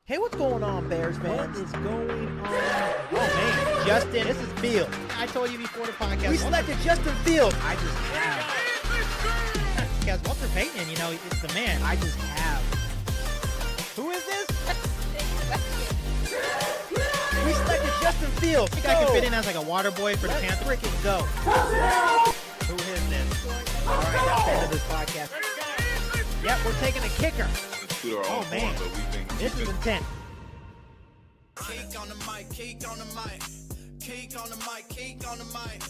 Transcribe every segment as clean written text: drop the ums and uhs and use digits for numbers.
Hey, what's going on, Bears fans? What is going on? Oh, man. Justin, this is Fields. I told you before the podcast. We selected Justin Fields. I just have. Because Walter Payton, you know, it's the man. I just have. Who is this? We selected Justin Fields. I think I can fit in as like a water boy for the Panthers. Freaking go. Who is this? All right, that's the end of this podcast. Yep, we're taking a kicker. Oh, man. But we think This is intense. Cake on the mic, cake on the mic, cake on the mic, cake on the mic.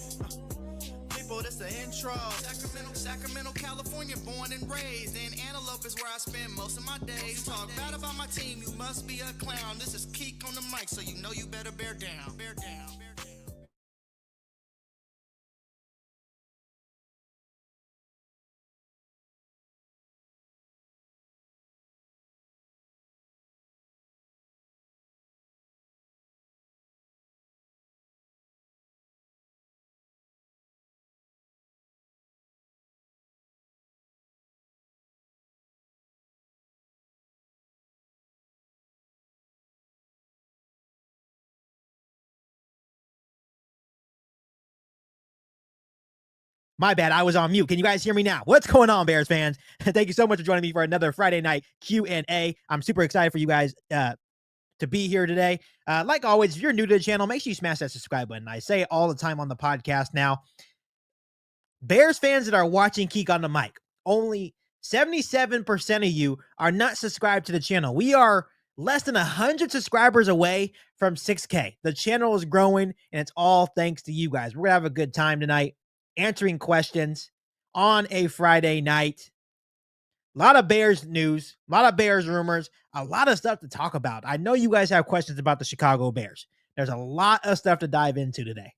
People, this the intro. Sacramento, California, born and raised. In Antelope is where I spend most of my days. Talk bad about my team, you must be a clown. This is Keek on the mic, so you know you better bear down. Bear down, bear down. My bad, I was on mute. Can you guys hear me now? What's going on, Bears fans? Thank you so much for joining me for another Friday night Q&A. I'm super excited for you guys to be here today. Like always, if you're new to the channel, make sure you smash that subscribe button. I say it all the time on the podcast now. Bears fans that are watching Keek on the Mic, only 77% of you are not subscribed to the channel. We are less than 100 subscribers away from 6K. The channel is growing, and it's all thanks to you guys. We're going to have a good time tonight answering questions on a Friday night. A lot of Bears news, a lot of Bears rumors, a lot of stuff to talk about. I know you guys have questions about the Chicago Bears. There's a lot of stuff to dive into today.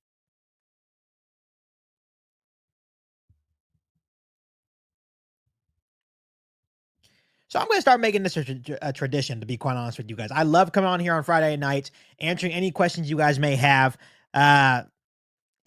So I'm going to start making this a tradition, to be quite honest with you guys. I love coming on here on Friday nights, answering any questions you guys may have.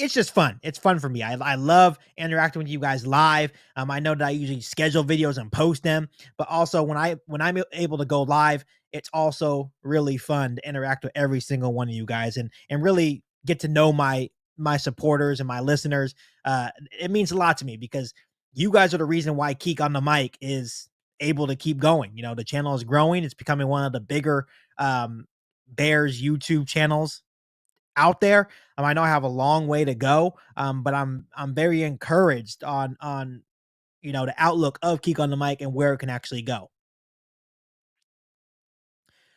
It's just fun. It's fun for me. I love interacting with you guys live. I know that I usually schedule videos and post them, but also when I'm able to go live, it's also really fun to interact with every single one of you guys and really get to know my supporters and my listeners. It means a lot to me because you guys are the reason why Keek on the Mic is able to keep going. You know, the channel is growing. It's becoming one of the bigger Bears YouTube channels out there. I know I have a long way to go, but I'm very encouraged on you know the outlook of Keek on the Mic and where it can actually go.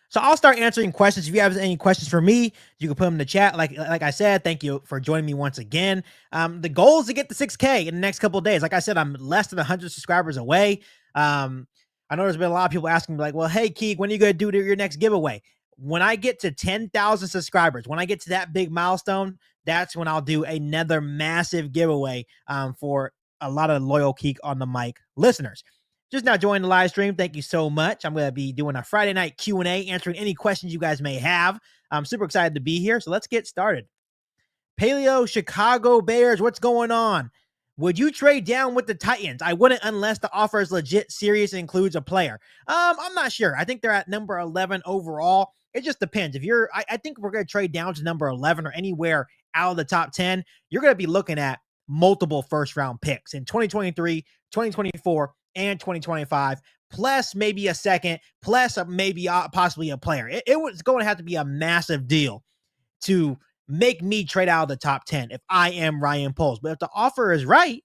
So I'll start answering questions. If you have any questions for me, you can put them in the chat. Like I said, thank you for joining me once again. The goal is to get to 6K in the next couple of days. Like I said, I'm less than 100 subscribers away. I know there's been a lot of people asking me like, well, hey, Keek, when are you going to do your next giveaway? When I get to 10,000 subscribers, when I get to that big milestone, that's when I'll do another massive giveaway for a lot of loyal Keek on the Mic listeners. Just now joining the live stream, thank you so much. I'm going to be doing a Friday night Q&A, answering any questions you guys may have. I'm super excited to be here, so let's get started. Paleo Chicago Bears, what's going on? Would you trade down with the Titans? I wouldn't unless the offer is legit, serious, and includes a player. I'm not sure. I think they're at number 11 overall. It just depends. If you're, I think we're going to trade down to number 11 or anywhere out of the top 10. You're going to be looking at multiple first round picks in 2023, 2024, and 2025, plus maybe a second, plus maybe possibly a player. It was going to have to be a massive deal to make me trade out of the top 10 if I am Ryan Poles. But if the offer is right,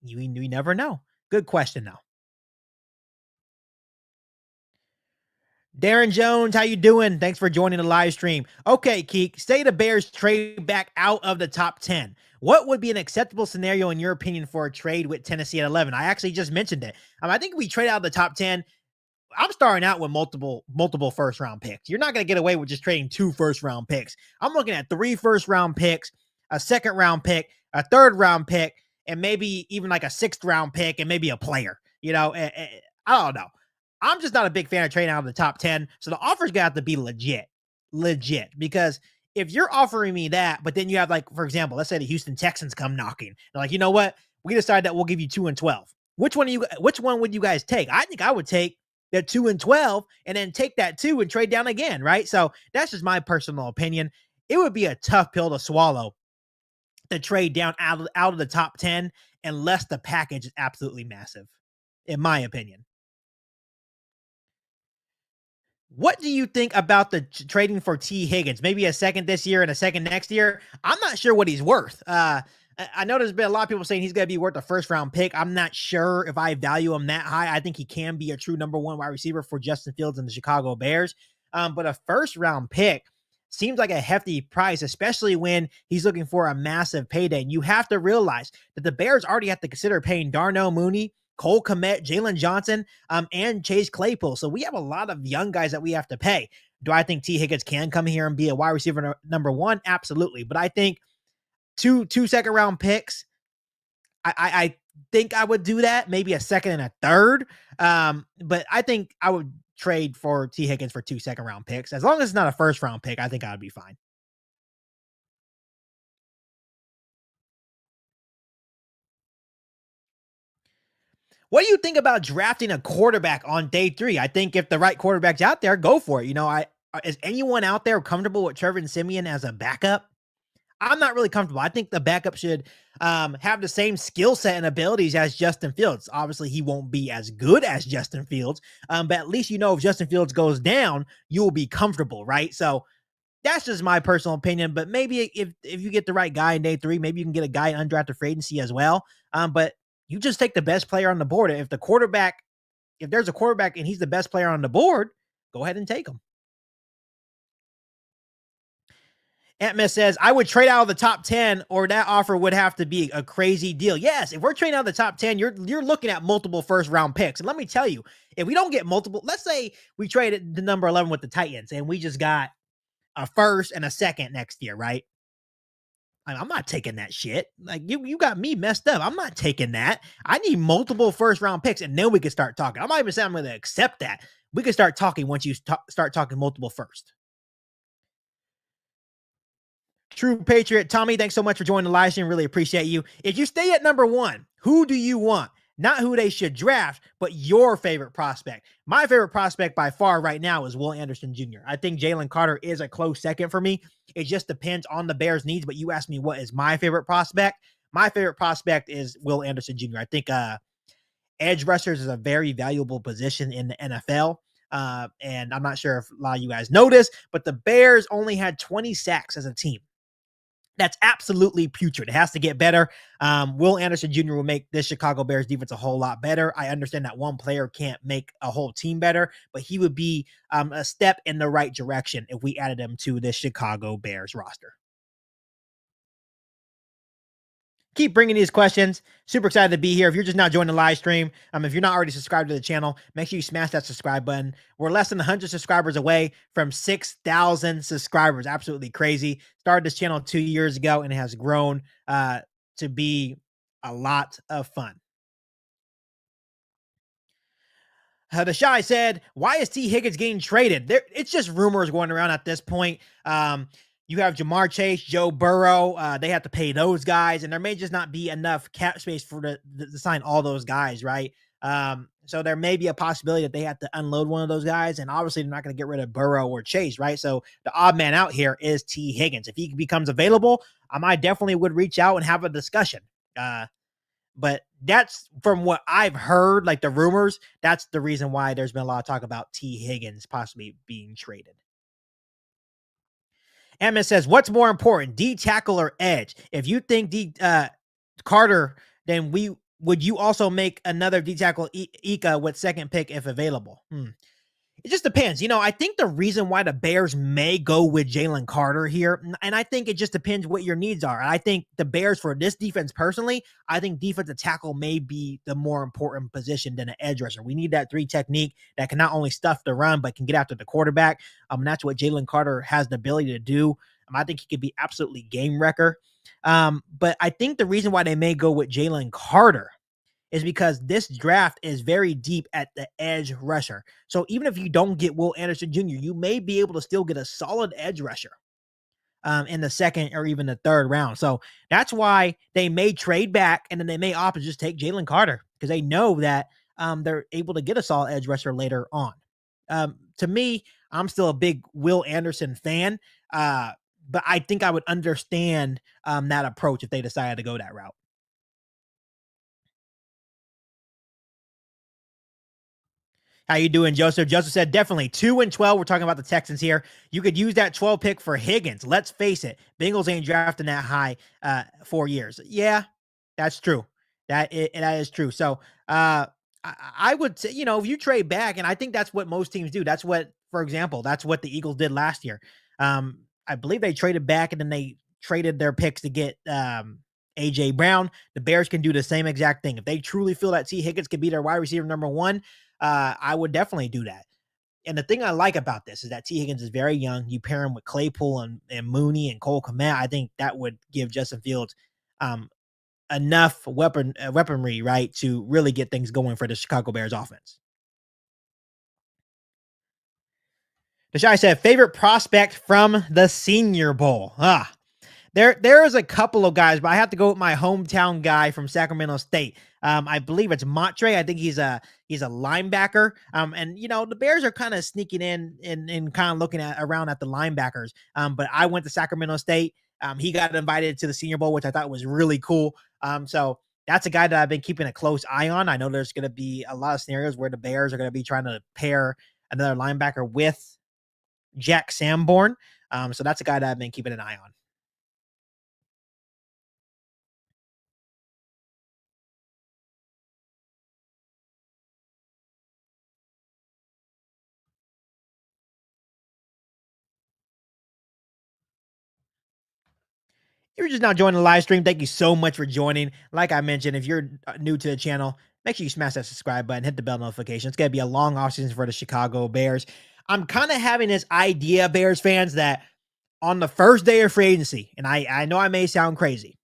you never know. Good question, though. Darren Jones, how you doing? Thanks for joining the live stream. Okay, Keek, say the Bears trade back out of the top 10. What would be an acceptable scenario, in your opinion, for a trade with Tennessee at 11? I actually just mentioned it. I think if we trade out of the top 10, I'm starting out with multiple first-round picks. You're not going to get away with just trading 2 first-round picks. I'm looking at 3 first-round picks, a second-round pick, a third-round pick, and maybe even like a 6th-round pick and maybe a player. You know, I don't know. I'm just not a big fan of trading out of the top 10. So the offer's got to have to be legit, because if you're offering me that, but then you have, like, for example, let's say the Houston Texans come knocking. They're like, you know what? We decided that we'll give you 2 and 12. Which one would you guys take? I think I would take they're 2-12, and then take that 2 and trade down again, right? So that's just my personal opinion. It would be a tough pill to swallow to trade down out of the top 10 unless the package is absolutely massive, in my opinion. What do you think about the trading for T. Higgins? Maybe a second this year and a second next year. I'm not sure what he's worth. I know there's been a lot of people saying he's going to be worth a first round pick. I'm not sure if I value him that high. I think he can be a true number one wide receiver for Justin Fields and the Chicago Bears. But a first round pick seems like a hefty price, especially when he's looking for a massive payday. And you have to realize that the Bears already have to consider paying Darnell Mooney, Cole Kmet, Jalen Johnson, and Chase Claypool. So we have a lot of young guys that we have to pay. Do I think T. Higgins can come here and be a wide receiver number one? Absolutely. But I think two second round picks, I think I would do that. Maybe a second and a third. But I think I would trade for T. Higgins for 2 second round picks. As long as it's not a first round pick, I think I would be fine. What do you think about drafting a quarterback on day 3? I think if the right quarterback's out there, go for it. Is anyone out there comfortable with Trevor Siemian as a backup? I'm not really comfortable. I think the backup should have the same skill set and abilities as Justin Fields. Obviously, he won't be as good as Justin Fields, but at least if Justin Fields goes down, you will be comfortable, right? So that's just my personal opinion. But maybe if you get the right guy in day 3, maybe you can get a guy in undrafted free agency as well. But you just take the best player on the board. If there's a quarterback and he's the best player on the board, go ahead and take him. Ant says, I would trade out of the top 10, or that offer would have to be a crazy deal. Yes, if we're trading out of the top 10, you're looking at multiple first round picks. And let me tell you, if we don't get multiple, let's say we traded the number 11 with the Titans and we just got a first and a second next year, right? I'm not taking that shit. Like you got me messed up. I'm not taking that. I need multiple first round picks, and then we can start talking. I'm not even saying I'm going to accept that. We can start talking once you start talking multiple first. True Patriot, Tommy, thanks so much for joining the live stream. Really appreciate you. If you stay at number 1, who do you want? Not who they should draft, but your favorite prospect. My favorite prospect by far right now is Will Anderson Jr. I think Jalen Carter is a close second for me. It just depends on the Bears' needs, but you asked me what is my favorite prospect. My favorite prospect is Will Anderson Jr. I think edge rushers is a very valuable position in the NFL. And I'm not sure if a lot of you guys know this, but the Bears only had 20 sacks as a team. That's absolutely putrid. It has to get better. Will Anderson Jr. will make this Chicago Bears defense a whole lot better. I understand that one player can't make a whole team better, but he would be a step in the right direction if we added him to this Chicago Bears roster. Keep bringing these questions. Super excited to be here. If you're just now joining the live stream, if you're not already subscribed to the channel, make sure you smash that subscribe button. We're less than 100 subscribers away from 6,000 subscribers. Absolutely crazy. Started this channel 2 years ago, and it has grown to be a lot of fun. The Shy said, why is T. Higgins getting traded? It's just rumors going around at this point. You have Jamar Chase, Joe Burrow. They have to pay those guys, and there may just not be enough cap space to sign all those guys, right? So there may be a possibility that they have to unload one of those guys, and obviously they're not going to get rid of Burrow or Chase, right? So the odd man out here is T. Higgins. If he becomes available, I definitely would reach out and have a discussion. But that's from what I've heard, like the rumors, that's the reason why there's been a lot of talk about T. Higgins possibly being traded. Emma says, what's more important, D tackle or edge? If you think Carter, then would you also make another D tackle Ika with second pick if available? It just depends. I think the reason why the Bears may go with Jalen Carter here, and I think it just depends what your needs are. I think the Bears, for this defense personally, I think defensive tackle may be the more important position than an edge rusher. We need that 3 technique that can not only stuff the run, but can get after the quarterback. And that's what Jalen Carter has the ability to do. I think he could be absolutely game wrecker. But I think the reason why they may go with Jalen Carter is because this draft is very deep at the edge rusher. So even if you don't get Will Anderson Jr., you may be able to still get a solid edge rusher in the second or even the third round. So that's why they may trade back, and then they may opt to just take Jalen Carter, because they know that they're able to get a solid edge rusher later on. To me, I'm still a big Will Anderson fan, uh, but I think I would understand that approach if they decided to go that route. How you doing, Joseph? Joseph said definitely 2-12. We're talking about the Texans here. You could use that 12 pick for Higgins. Let's face it, Bengals ain't drafting that high 4 years. Yeah, that's true. That is true. So I would say, if you trade back, and I think that's what most teams do. That's what, for example, that's what the Eagles did last year. I believe they traded back and then they traded their picks to get AJ Brown. The Bears can do the same exact thing. If they truly feel that T. Higgins could be their wide receiver number one, I would definitely do that. And the thing I like about this is that T. Higgins is very young. You pair him with Claypool and Mooney and Cole Kmet. I think that would give Justin Fields um, enough weaponry, right, to really get things going for the Chicago Bears offense. Deshaun said, favorite prospect from the Senior Bowl. There is a couple of guys, but I have to go with my hometown guy from Sacramento State. I believe it's Montre. I think he's a linebacker. And the Bears are kind of sneaking in and kind of looking around at the linebackers. But I went to Sacramento State. He got invited to the Senior Bowl, which I thought was really cool. So that's a guy that I've been keeping a close eye on. I know there's going to be a lot of scenarios where the Bears are going to be trying to pair another linebacker with Jack Sanborn. So that's a guy that I've been keeping an eye on. If you're just now joining the live stream, thank you so much for joining. Like I mentioned, if you're new to the channel, make sure you smash that subscribe button, hit the bell notification. It's going to be a long offseason for the Chicago Bears. I'm kind of having this idea, Bears fans, that on the first day of free agency, and I know I may sound crazy,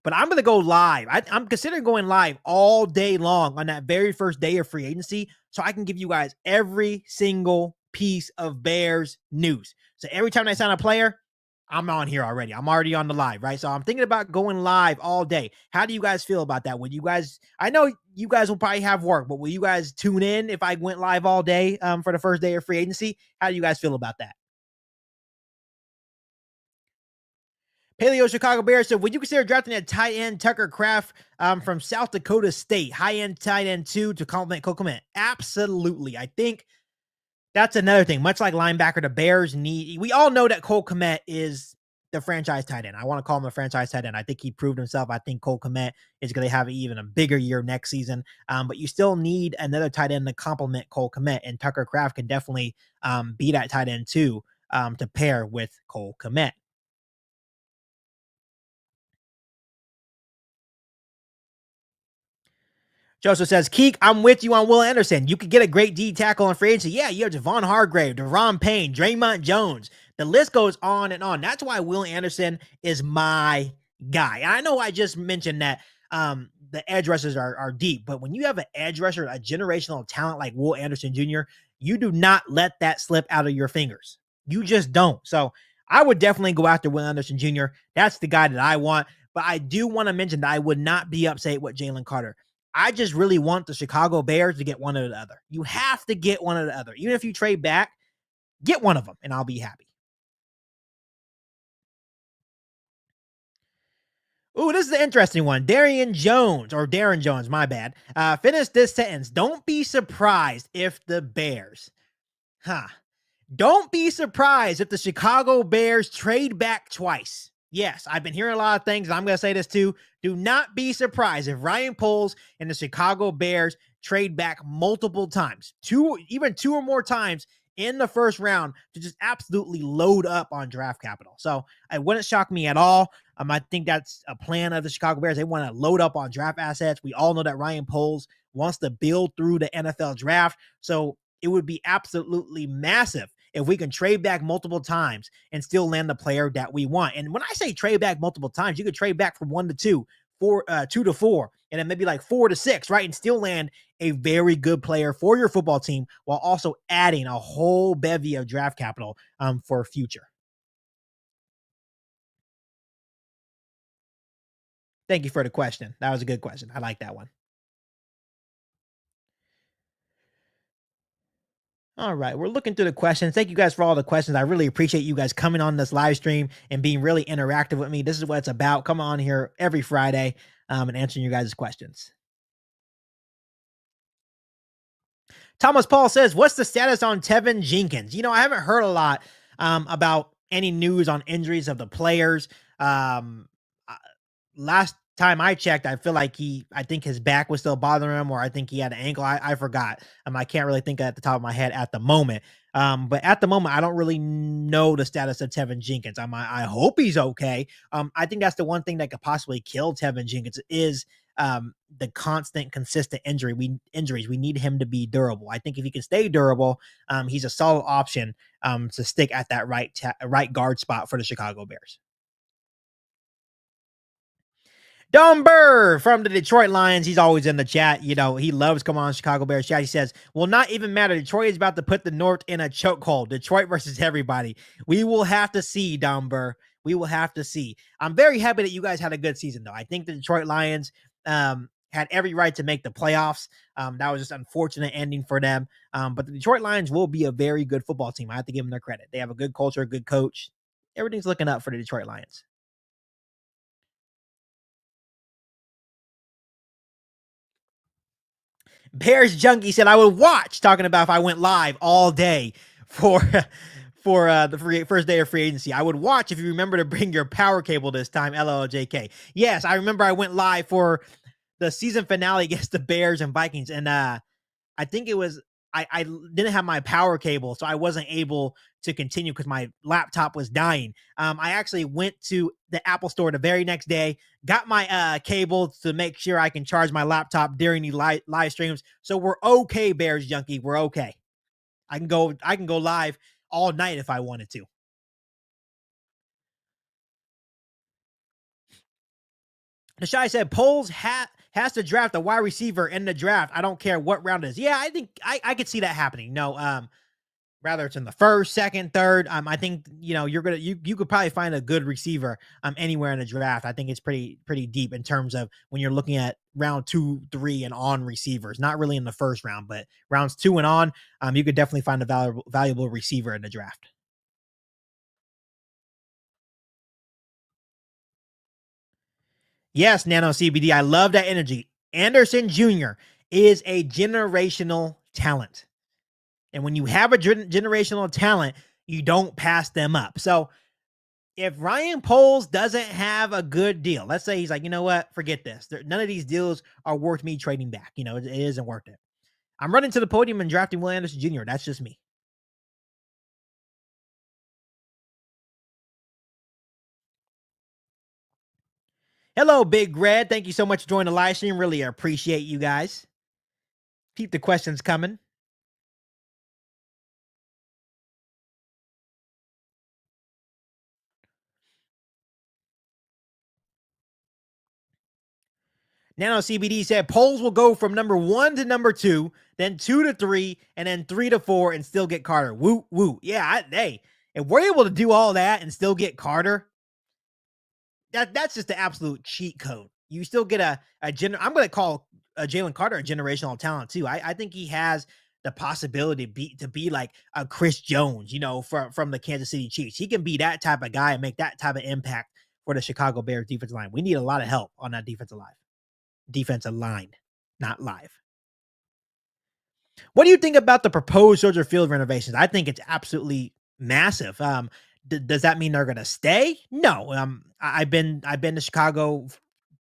but I'm going to go live. I'm considering going live all day long on that very first day of free agency so I can give you guys every single piece of Bears news. So every time I sign a player, I'm on here already. I'm already on the live, right? So I'm thinking about going live all day. How do you guys feel about that? Would you guys, I know you guys will probably have work, but will you guys tune in if I went live all day for the first day of free agency? How do you guys feel about that? Paleo Chicago Bears said, would you consider drafting a tight end Tucker Kraft from South Dakota State, high end tight end 2 to complement Cole Kmet? Absolutely. I think that's another thing. Much like linebacker, the Bears need. We all know that Cole Kmet is the franchise tight end. I want to call him a franchise tight end. I think he proved himself. I think Cole Kmet is going to have even a bigger year next season. But you still need another tight end to complement Cole Kmet, and Tucker Kraft can definitely be that tight end too to pair with Cole Kmet. Joseph says, Keek, I'm with you on Will Anderson. You could get a great D tackle in free agency. Yeah, you have Javon Hargrave, Deron Payne, Draymond Jones. The list goes on and on. That's why Will Anderson is my guy. I know I just mentioned that the edge rushers are deep, but when you have an edge rusher, a generational talent like Will Anderson Jr., you do not let that slip out of your fingers. You just don't. So I would definitely go after Will Anderson Jr. That's the guy that I want. But I do want to mention that I would not be upset with Jalen Carter. I just really want the Chicago Bears to get one or the other. You have to get one or the other. Even if you trade back, get one of them, and I'll be happy. Ooh, this is an interesting one. Darren Jones, my bad. Finish this sentence. Don't be surprised if the Bears, huh? Don't be surprised if the Chicago Bears trade back twice. Yes, I've been hearing a lot of things, and I'm going to say this too. Do not be surprised if Ryan Poles and the Chicago Bears trade back multiple times, even two or more times in the first round to just absolutely load up on draft capital. So it wouldn't shock me at all. I think that's a plan of the Chicago Bears. They want to load up on draft assets. We all know that Ryan Poles wants to build through the NFL draft. So it would be absolutely massive if we can trade back multiple times and still land the player that we want. And when I say trade back multiple times, you could trade back from 1 to 2, 2 to 4, and then maybe like 4 to 6, right? And still land a very good player for your football team while also adding a whole bevy of draft capital for future. Thank you for the question. That was a good question. I like that one. All right, we're looking through the questions. Thank you guys for all the questions. I really appreciate you guys coming on this live stream and being really interactive with me. This is what it's about. Come on here every Friday and answering your guys' questions. Thomas Paul says, "What's the status on Tevin Jenkins?" I haven't heard a lot about any news on injuries of the players. Uh, Last time I checked, I feel like I think his back was still bothering him, or I think he had an ankle. I forgot. I can't really think at the top of my head at the moment. But at the moment, I don't really know the status of Tevin Jenkins. I hope he's okay. I think that's the one thing that could possibly kill Tevin Jenkins is the constant, consistent injuries. We need him to be durable. I think if he can stay durable, he's a solid option to stick at that right guard spot for the Chicago Bears. Don Burr from the Detroit Lions. He's always in the chat. He loves coming on Chicago Bears chat. He says, "Will not even matter. Detroit is about to put the North in a chokehold. Detroit versus everybody. We will have to see, Don Burr. We will have to see." I'm very happy that you guys had a good season, though. I think the Detroit Lions had every right to make the playoffs. That was just unfortunate ending for them. But the Detroit Lions will be a very good football team. I have to give them their credit. They have a good culture, a good coach. Everything's looking up for the Detroit Lions. Bears Junkie said, "I would watch," talking about if I went live all day for the first day of free agency. "I would watch if you remember to bring your power cable this time." LLJK. Yes, I remember I went live for the season finale against the Bears and Vikings, and I think it was I didn't have my power cable, so I wasn't able to continue because my laptop was dying. I actually went to the Apple store the very next day, got my cable to make sure I can charge my laptop during the live streams. So we're okay, Bears Junkie. We're okay. I can go live all night if I wanted to. Nashai said Poles has to draft a wide receiver in the draft. I don't care what round it is. Yeah, I think I could see that happening. No, rather it's in the first, second, third. I think you could probably find a good receiver anywhere in the draft. I think it's pretty deep in terms of when you're looking at round 2, 3, and on receivers. Not really in the first round, but rounds 2 and on, you could definitely find a valuable receiver in the draft. Yes, Nano CBD. I love that energy. Anderson Jr. is a generational talent. And when you have a generational talent, you don't pass them up. So if Ryan Poles doesn't have a good deal, let's say he's like, you know what, forget this. None of these deals are worth me trading back. It isn't worth it. I'm running to the podium and drafting Will Anderson Jr. That's just me. Hello, Big Red. Thank you so much for joining the live stream. Really appreciate you guys. Keep the questions coming. Nano CBD said Poles will go from number 1 to number 2, then 2 to 3, and then 3 to 4, and still get Carter. Woo, woo. Yeah, hey, if we're able to do all that and still get Carter, that's just the absolute cheat code. You still get I'm going to call Jalen Carter a generational talent too. I think he has the possibility to be like a Chris Jones, from the Kansas City Chiefs. He can be that type of guy and make that type of impact for the Chicago Bears defensive line. We need a lot of help on that defensive line, not live. What do you think about the proposed Soldier Field renovations? I think it's absolutely massive. Does that mean they're going to stay? No. I've been to Chicago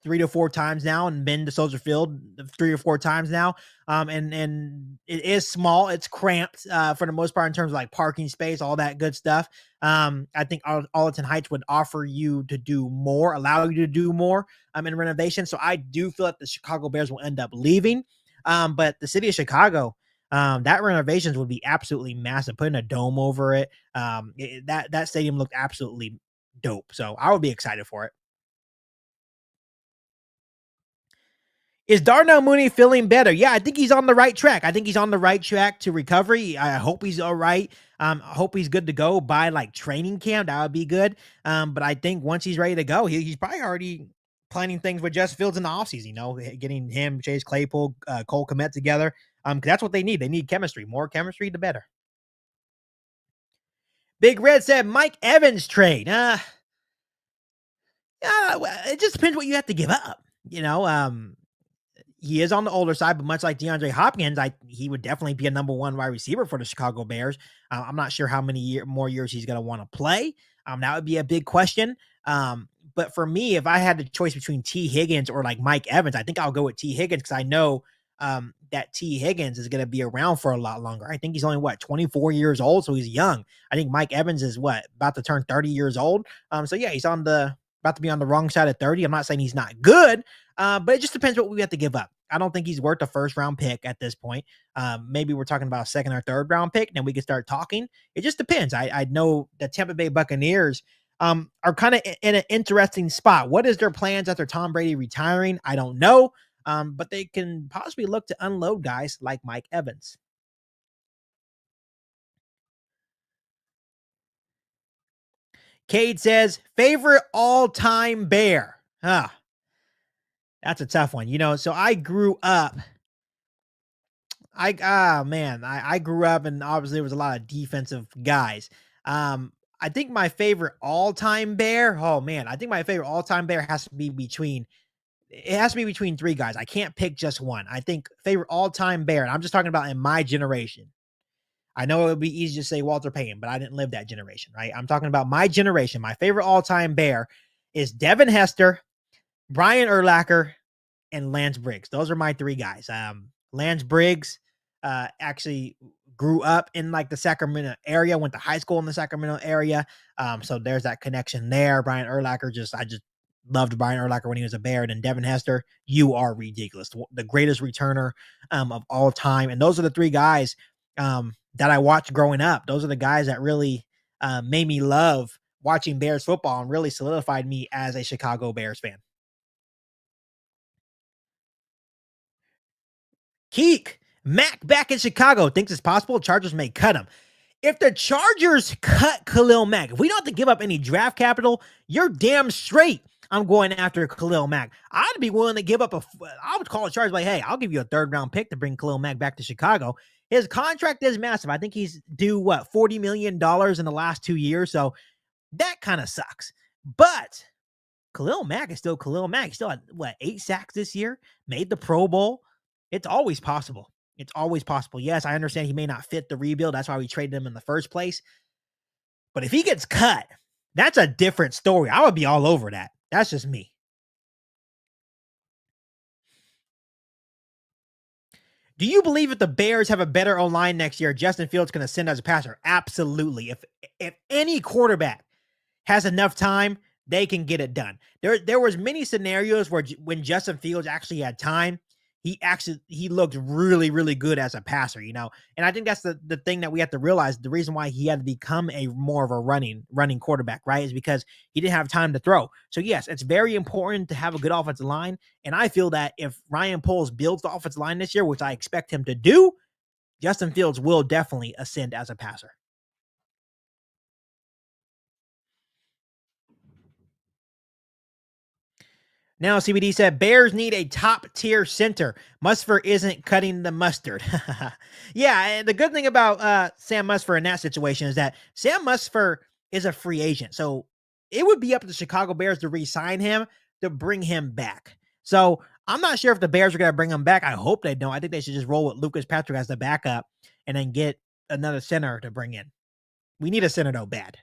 3 to 4 times now, and been to Soldier Field 3 or 4 times now. And it is small. It's cramped for the most part in terms of like parking space, all that good stuff. I think Arlington Heights would offer you to do more, allow you to do more in renovation. So I do feel like the Chicago Bears will end up leaving. But the city of Chicago, that renovations would be absolutely massive. Putting a dome over it, that stadium looked absolutely dope. So I would be excited for it. Is Darnell Mooney feeling better? Yeah, I think he's on the right track. I think he's on the right track to recovery. I hope he's all right. I hope he's good to go by like training camp. That would be good. But I think once he's ready to go, he's probably already planning things with Justin Fields in the offseason, getting him, Chase Claypool, Cole Kmet together. Because that's what they need. They need chemistry. More chemistry, the better. Big Red said Mike Evans trade. It just depends what you have to give up. He is on the older side, but much like DeAndre Hopkins, he would definitely be a number one wide receiver for the Chicago Bears. I'm not sure how many more years he's going to want to play. That would be a big question. But for me, if I had the choice between T. Higgins or like Mike Evans, I think I'll go with T. Higgins because I know that T. Higgins is going to be around for a lot longer. I think he's only 24 years old, so he's young. I think Mike Evans is about to turn 30 years old. So yeah, he's about to be on the wrong side of 30. I'm not saying he's not good, but it just depends what we have to give up. I don't think he's worth a first round pick at this point. Maybe we're talking about a second or third round pick, then we can start talking. It just depends. I know the Tampa Bay Buccaneers are kind of in an interesting spot. What is their plans after Tom Brady retiring? I don't know. But they can possibly look to unload guys like Mike Evans. Cade says, favorite all-time Bear. That's a tough one. So I grew up. I grew up and obviously there was a lot of defensive guys. I think my favorite all-time Bear. Oh man, I think my favorite all-time Bear has to be between three guys. I can't pick just one. I think favorite all-time Bear, and I'm just talking about in my generation. I know it would be easy to say Walter Payton, but I didn't live that generation, right? I'm talking about my generation. My favorite all-time Bear is Devin Hester, Brian Urlacher, and Lance Briggs. Those are my three guys. Lance Briggs actually grew up in like the Sacramento area, went to high school in the Sacramento area. So there's that connection there. Brian Urlacher, I just loved Brian Urlacher when he was a Bear. And Devin Hester, you are ridiculous. The greatest returner of all time. And those are the three guys that I watched growing up. Those are the guys that really made me love watching Bears football and really solidified me as a Chicago Bears fan. Keek, Mac back in Chicago thinks it's possible Chargers may cut him. If the Chargers cut Khalil Mack, if we don't have to give up any draft capital, you're damn straight I'm going after Khalil Mack. I'd be willing to give up I would call the Chargers like, hey, I'll give you a third round pick to bring Khalil Mack back to Chicago. His contract is massive. I think he's due $40 million in the last 2 years. So that kind of sucks. But Khalil Mack is still Khalil Mack. He still had 8 sacks this year, made the Pro Bowl. It's always possible. It's always possible. Yes, I understand he may not fit the rebuild. That's why we traded him in the first place. But if he gets cut, that's a different story. I would be all over that. That's just me. Do you believe if the Bears have a better O-line next year, Justin Fields can ascend as a passer? Absolutely. If any quarterback has enough time, they can get it done. There was many scenarios where when Justin Fields actually had time, he looked really, really good as a passer, And I think that's the thing that we have to realize. The reason why he had to become a more of a running quarterback, right, is because he didn't have time to throw. So yes, it's very important to have a good offensive line. And I feel that if Ryan Poles builds the offensive line this year, which I expect him to do, Justin Fields will definitely ascend as a passer. Now, CBD said, Bears need a top-tier center. Musfer isn't cutting the mustard. Yeah, and the good thing about Sam Musfer in that situation is that Sam Musfer is a free agent. So it would be up to the Chicago Bears to re-sign him to bring him back. So I'm not sure if the Bears are going to bring him back. I hope they don't. I think they should just roll with Lucas Patrick as the backup and then get another center to bring in. We need a center, though, bad.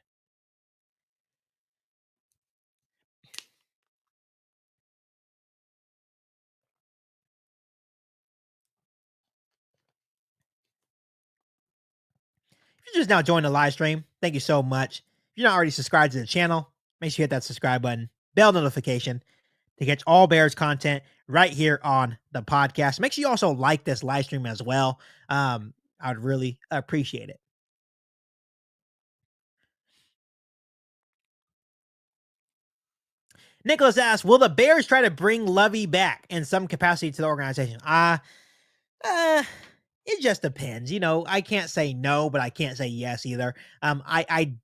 If you just now joined the live stream, thank you so much. If you're not already subscribed to the channel, make sure you hit that subscribe button, bell notification to catch all Bears content right here on the podcast. Make sure you also like this live stream as well. I'd really appreciate it. Nicholas asks, will the Bears try to bring Lovey back in some capacity to the organization? It just depends. I can't say no, but I can't say yes either. I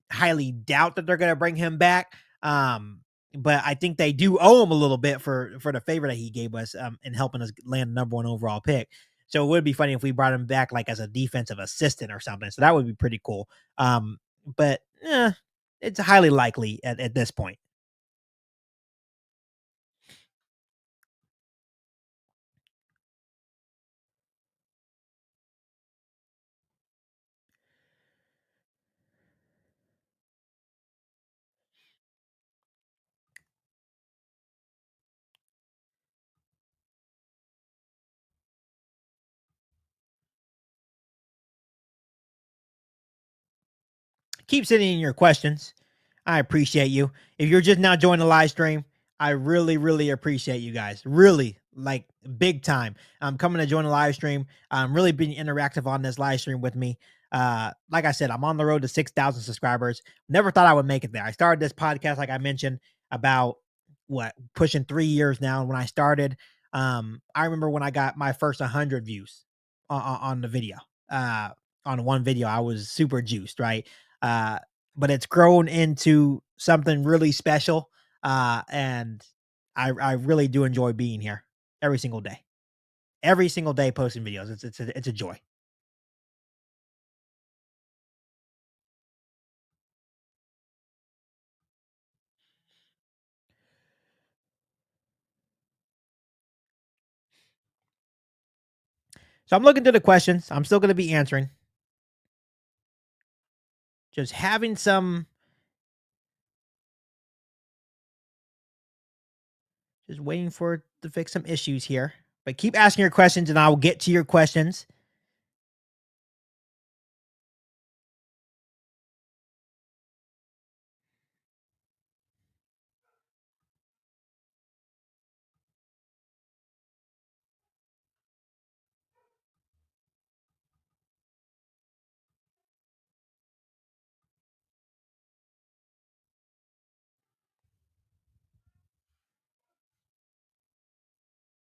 highly doubt that they're going to bring him back. But I think they do owe him a little bit for the favor that he gave us in helping us land the number 1 overall pick. So it would be funny if we brought him back like as a defensive assistant or something. So that would be pretty cool. but it's highly likely at this point. Keep sending in your questions. I appreciate you. If you're just now joining the live stream, I really, really appreciate you guys. Really, like big time. I'm coming to join the live stream. I'm really being interactive on this live stream with me. Like I said, I'm on the road to 6,000 subscribers. Never thought I would make it there. I started this podcast, like I mentioned, about what pushing 3 years now. And when I started, I remember when I got my first 100 views on the video. Uh, on one video, I was super juiced, right? Uh, but it's grown into something really special. And I really do enjoy being here every single day. Every single day posting videos. It's a joy. So I'm looking through the questions. I'm still gonna be answering. Just having some just waiting for it to fix some issues here. But keep asking your questions and I will get to your questions.